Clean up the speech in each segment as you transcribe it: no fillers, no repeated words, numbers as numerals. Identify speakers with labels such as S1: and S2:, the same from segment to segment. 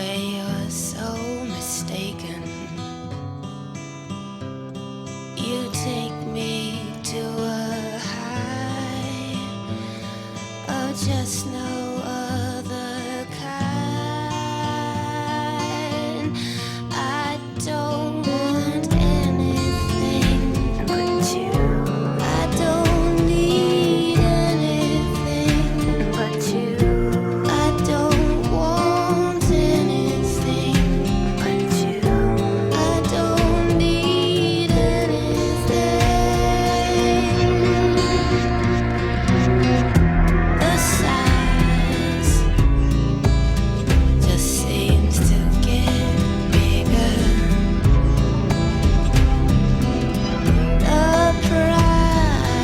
S1: way you're so mistaken. You take me to a high of just no other kind. I don't want anything but you. I don't need anything but you. I don't want anything but you. I don't need anything. The size just seems to get bigger. The price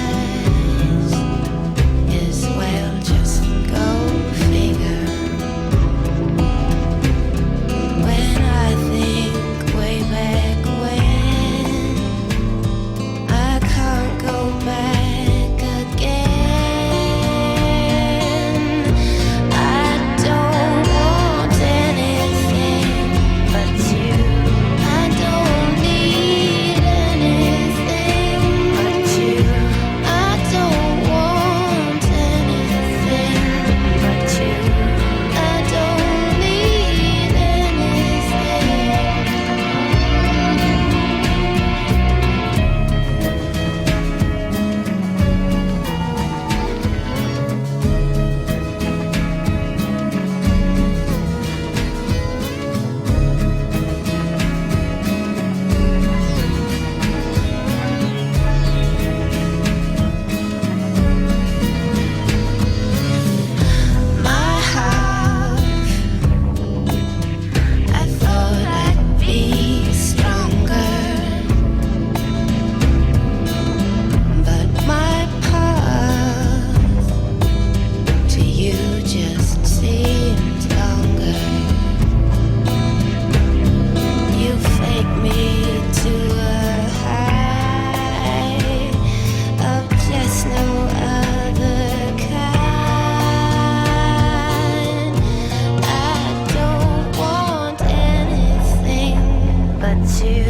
S1: is, well, just go figure. When I think way back when, I can't go back again. I don't want anything but you. I don't need anything but you. I don't want anything but you. I don't need anything. My half, I thought I'd be stronger, but my path to you just seems longer. You fake me to a high of just no other kind. I don't want anything but you.